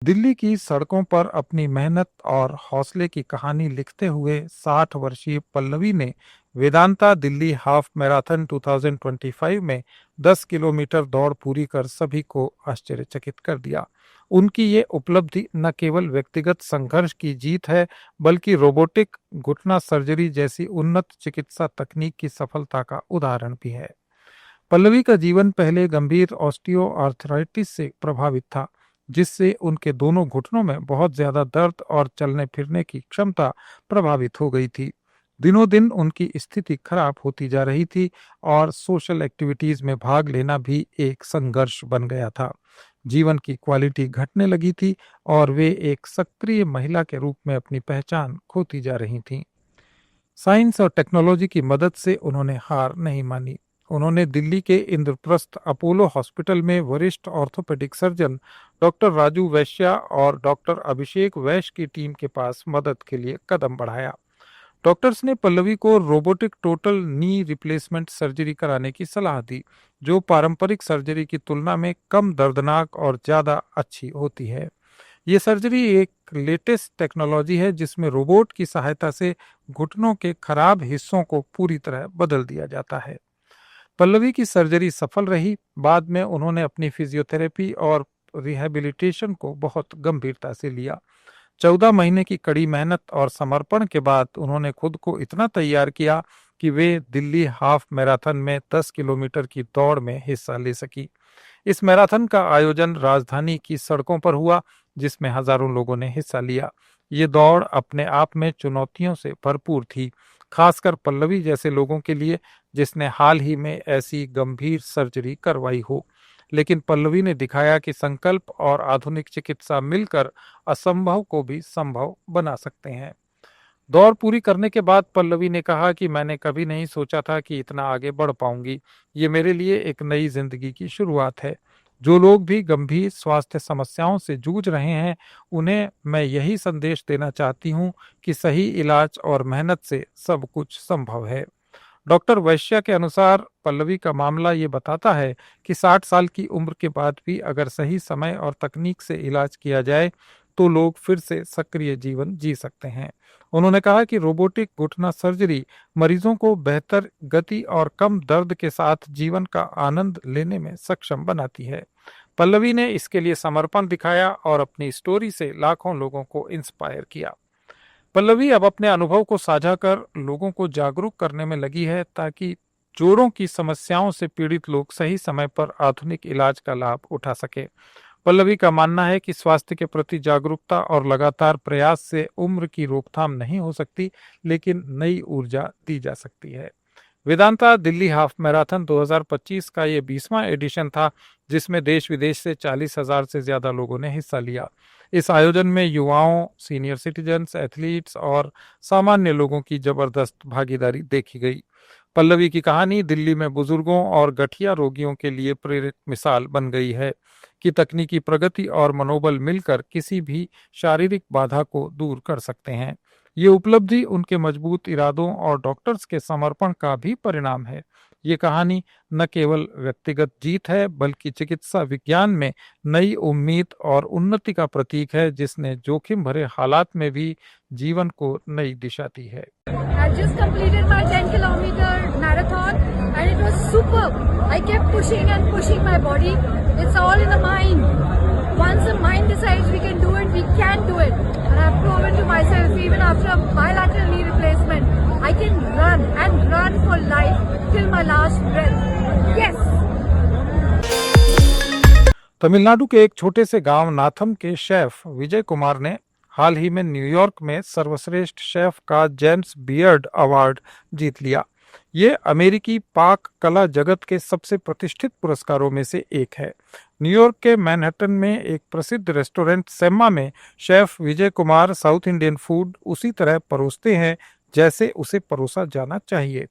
दिल्ली की सड़कों पर अपनी मेहनत और हौसले की कहानी लिखते हुए 60 वर्षीय पल्लवी ने वेदांता दिल्ली हाफ मैराथन 2025 में 10 किलोमीटर दौड़ पूरी कर सभी को आश्चर्यचकित कर दिया। उनकी ये उपलब्धि न केवल व्यक्तिगत संघर्ष की जीत है, बल्कि रोबोटिक घुटना सर्जरी जैसी उन्नत चिकित्सा तकनीक की सफलता का उदाहरण भी है। पल्लवी का जीवन पहले गंभीर ऑस्टियो आर्थराइटिस से प्रभावित था, जिससे उनके दोनों घुटनों में बहुत ज्यादा दर्द और चलने फिरने की क्षमता प्रभावित हो गई थी। दिनों दिन उनकी स्थिति खराब होती जा रही थी और सोशल एक्टिविटीज में भाग लेना भी एक संघर्ष बन गया था। जीवन की क्वालिटी घटने लगी थी और वे एक सक्रिय महिला के रूप में अपनी पहचान खोती जा रही थीं। साइंस और टेक्नोलॉजी की मदद से उन्होंने हार नहीं मानी। उन्होंने दिल्ली के इंद्रप्रस्थ अपोलो हॉस्पिटल में वरिष्ठ ऑर्थोपेडिक सर्जन डॉक्टर राजू वैश्या और डॉक्टर अभिषेक वैश्य की टीम के पास मदद के लिए कदम बढ़ाया। डॉक्टर्स ने पल्लवी को robotic total knee replacement surgery कराने की सलाह दी, जो पारंपरिक सर्जरी की तुलना में कम दर्दनाक और ज्यादा अच्छी होती है। ये सर्जरी एक लेटेस्ट टेक्नोलॉजी है जिसमें रोबोट की सहायता से घुटनों के खराब हिस्सों को पूरी तरह बदल दिया जाता है। पल्लवी की सर्जरी सफल रही। बाद में उन्होंने अपनी फिजियोथेरेपी और रिहैबिलिटेशन को बहुत गंभीरता से लिया। 14 महीने की कड़ी मेहनत और समर्पण के बाद उन्होंने खुद को इतना तैयार किया कि वे दिल्ली हाफ मैराथन में 10 किलोमीटर की दौड़ में हिस्सा ले सकी। इस मैराथन का आयोजन राजधानी की सड़कों पर हुआ, जिसमें हजारों लोगों ने हिस्सा लिया। ये दौड़ अपने आप में चुनौतियों से भरपूर थी, खासकर पल्लवी जैसे लोगों के लिए जिसने हाल ही में ऐसी गंभीर सर्जरी करवाई हो। लेकिन पल्लवी ने दिखाया कि संकल्प और आधुनिक चिकित्सा मिलकर असंभव को भी संभव बना सकते हैं। दौड़ पूरी करने के बाद पल्लवी ने कहा कि मैंने कभी नहीं सोचा था कि इतना आगे बढ़ पाऊंगी। ये मेरे लिए एक नई जिंदगी की शुरुआत है। जो लोग भी गंभीर स्वास्थ्य समस्याओं से जूझ रहे हैं, उन्हें मैं यही संदेश देना चाहती हूँ कि सही इलाज और मेहनत से सब कुछ संभव है। डॉक्टर वैश्या के अनुसार पल्लवी का मामला ये बताता है कि 60 साल की उम्र के बाद भी अगर सही समय और तकनीक से इलाज किया जाए तो लोग फिर से सक्रिय जीवन जी सकते हैं। उन्होंने कहा कि रोबोटिक घुटना सर्जरी मरीजों को बेहतर गति और कम दर्द के साथ जीवन का आनंद लेने में सक्षम बनाती है। पल्लवी ने इसके लिए समर्पण दिखाया और अपनी स्टोरी से लाखों लोगों को इंस्पायर किया। पल्लवी अब अपने अनुभव को साझा कर लोगों को जागरूक करने में लगी है, ताकि जोड़ों की समस्याओं से पीड़ित लोग सही समय पर आधुनिक इलाज का लाभ उठा सके। पल्लवी का मानना है कि स्वास्थ्य के प्रति जागरूकता और लगातार प्रयास से उम्र की रोकथाम नहीं हो सकती, लेकिन नई ऊर्जा दी जा सकती है। वेदांता दिल्ली हाफ मैराथन 2025 का ये 20वां एडिशन था, जिसमें देश विदेश से 40,000 से ज्यादा लोगों ने हिस्सा लिया। इस आयोजन में युवाओं, सीनियर सिटीजन्स, एथलीट्स और सामान्य लोगों की जबरदस्त भागीदारी देखी गई। पल्लवी की कहानी दिल्ली में बुजुर्गों और गठिया रोगियों के लिए प्रेरक मिसाल बन गई है कि तकनीकी प्रगति और मनोबल मिलकर किसी भी शारीरिक बाधा को दूर कर सकते हैं। ये उपलब्धि उनके मजबूत इरादों और डॉक्टर्स के समर्पण का भी परिणाम है। ये कहानी न केवल व्यक्तिगत जीत है, बल्कि चिकित्सा विज्ञान में नई उम्मीद और उन्नति का प्रतीक है, जिसने जोखिम भरे हालात में भी जीवन को नई दिशा दी है। I just completed my 10-kilometer marathon and it was superb. I kept pushing and pushing my body. It's all in the mind. Once the mind decides we can do it, we can do it. And I've proven to myself, even after a bilateral knee replacement, I can run and run for life till my last breath. Yes! Tamil Nadu के एक छोटे से गांव नाथम के chef Vijay Kumar ने हाल ही में New York में सर्वश्रेष्ठ शेफ का जेम्स बियर्ड अवार्ड जीत लिया। ये अमेरिकी पाक कला जगत के सबसे प्रतिष्ठित पुरस्कारों में से एक है। न्यूयॉर्क के मैनहट्टन में एक प्रसिद्ध रेस्टोरेंट सेम्मा में chef Vijay Kumar south Indian food उसी तरह परोसते हैं जैसे उसे परोसा जाना चाहिए।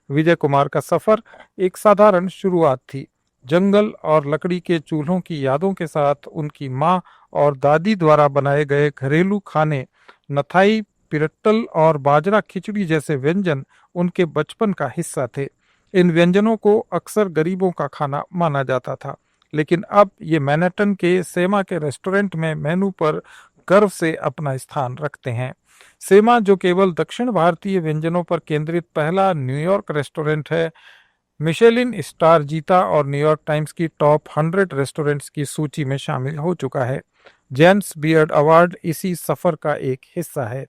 विजय कुमार का सफर एक साधारण शुरुआत थी। जंगल और लकड़ी के चूल्हों की यादों के साथ उनकी माँ और दादी द्वारा बनाए गए घरेलू खाने नथाई, पिरट्टल और बाजरा खिचड़ी जैसे व्यंजन उनके बचपन का हिस्सा थे। इन व्यंजनों को अक्सर गरीबों का खाना माना जाता था, लेकिन अब ये मैनहट्टन के सेमा के रेस्टोरेंट में मेनू पर गर्व से अपना स्थान रखते हैं। सेमा, जो केवल दक्षिण भारतीय व्यंजनों पर केंद्रित पहला न्यूयॉर्क रेस्टोरेंट है, मिशेलिन स्टार जीता और न्यूयॉर्क टाइम्स की टॉप 100 रेस्टोरेंट्स की सूची में शामिल हो चुका है। जेम्स बियर्ड अवार्ड इसी सफर का एक हिस्सा है।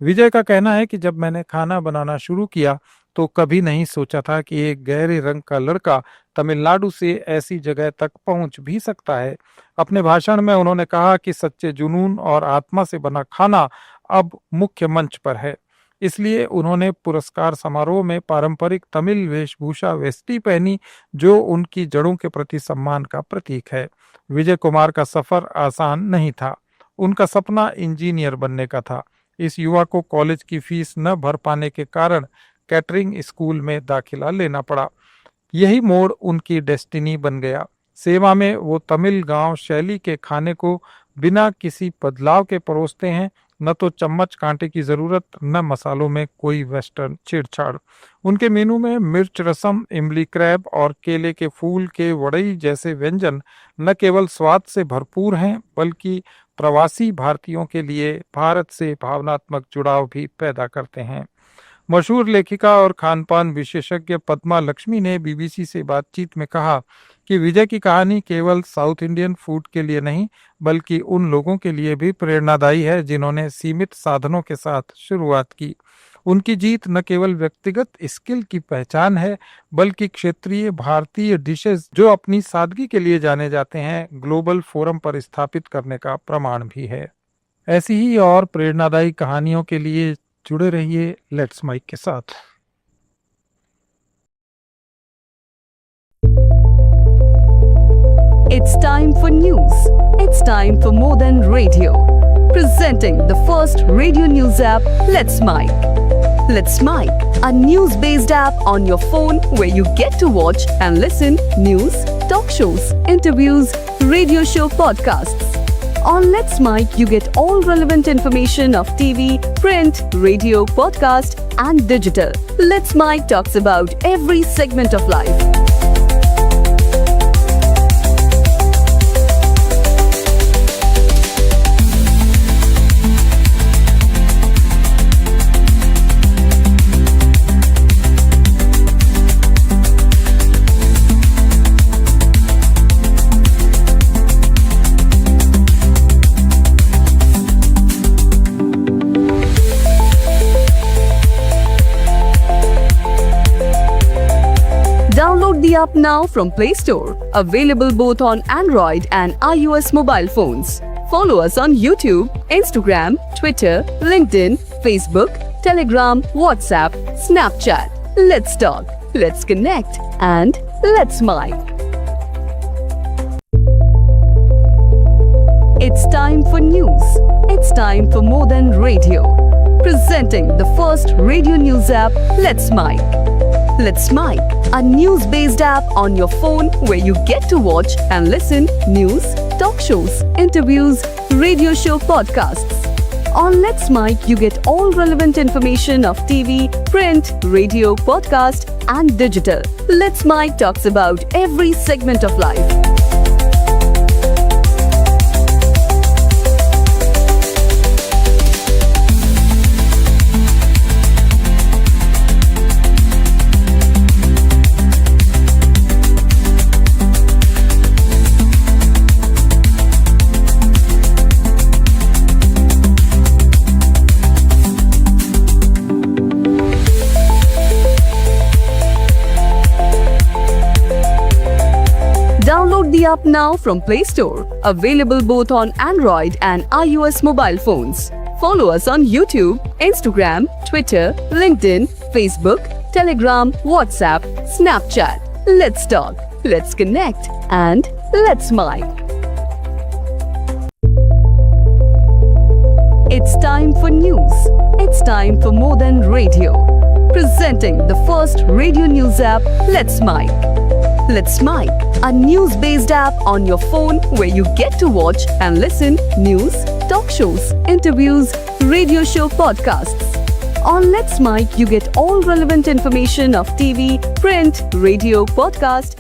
विजय का कहना है कि जब मैंने खाना बनाना शुरू किया तो कभी नहीं सोचा था कि एक गहरे रंग का लड़का तमिलनाडु से ऐसी जगह तक पहुंच भी सकता है। अपने भाषण में उन्होंने कहा कि सच्चे जुनून और आत्मा से बना खाना अब मुख्य मंच पर है। इसलिए उन्होंने पुरस्कार समारोह में पारंपरिक तमिल वेशभूषा वेस्टी पहनी, जो उनकी जड़ों के प्रति सम्मान का प्रतीक है। विजय कुमार का सफर आसान नहीं था। उनका सपना इंजीनियर बनने का था। इस युवा को कॉलेज की फीस न भर पाने के कारण कैटरिंग स्कूल में दाखिला लेना पड़ा। यही मोड़ उनकी डेस्टिनी बन गया। सेवा में वो तमिल गांव शैली के खाने को बिना किसी बदलाव के परोसते हैं। न तो चम्मच कांटे की जरूरत, न मसालों में कोई वेस्टर्न छेड़छाड़। उनके मेनू में मिर्च रसम, इमली क्रैब और केले के फूल के वड़ई जैसे व्यंजन न केवल स्वाद से भरपूर हैं, बल्कि प्रवासी भारतीयों के लिए भारत से भावनात्मक जुड़ाव भी पैदा करते हैं। मशहूर लेखिका और खानपान विशेषज्ञ पद्मा लक्ष्मी ने बीबीसी से बातचीत में कहा कि विजय की कहानी केवल साउथ इंडियन फूड के लिए नहीं, बल्कि उन लोगों के लिए भी प्रेरणादायी है जिन्होंने सीमित साधनों के साथ शुरुआत की। उनकी जीत न केवल व्यक्तिगत स्किल की पहचान है, बल्कि क्षेत्रीय भारतीय डिशेस जो अपनी सादगी के लिए जाने जाते हैं, ग्लोबल फोरम पर स्थापित करने का प्रमाण भी है। ऐसी ही और प्रेरणादायी कहानियों के लिए जुड़े रहिए लेट्स माइक के साथ। It's time for news. It's time for more than radio. Presenting the first radio news app, Let's Mike. Let's Mike, a news-based app on your phone where you get to watch and listen news, talk shows, interviews, radio show podcasts. On Let's Mike, you get all relevant information of TV, print, radio, podcast, and digital. Let's Mike talks about every segment of life. Download the app now from Play Store. Available both on Android and iOS mobile phones. Follow us on YouTube, Instagram, Twitter, LinkedIn, Facebook, Telegram, WhatsApp, Snapchat. Let's talk, let's connect, and let's Mike. It's time for news. It's time for more than radio. Presenting the first radio news app, Let's Mike. Let's Mike, a news-based app on your phone where you get to watch and listen news, talk shows, interviews, radio show podcasts. On Let's Mike, you get all relevant information of TV, print, radio, podcast, and digital. Let's Mike talks about every segment of life. Download the app now from Play Store. Available both on Android and iOS mobile phones. Follow us on YouTube, Instagram, Twitter, LinkedIn, Facebook, Telegram, WhatsApp, Snapchat. Let's talk, let's connect, and let's Mike. It's time for news. It's time for more than radio. Presenting the first radio news app, Let's Mike. Let's Mike, a news-based app on your phone where you get to watch and listen news, talk shows, interviews, radio show podcasts. On Let's Mike, you get all relevant information of TV, print, radio, podcast,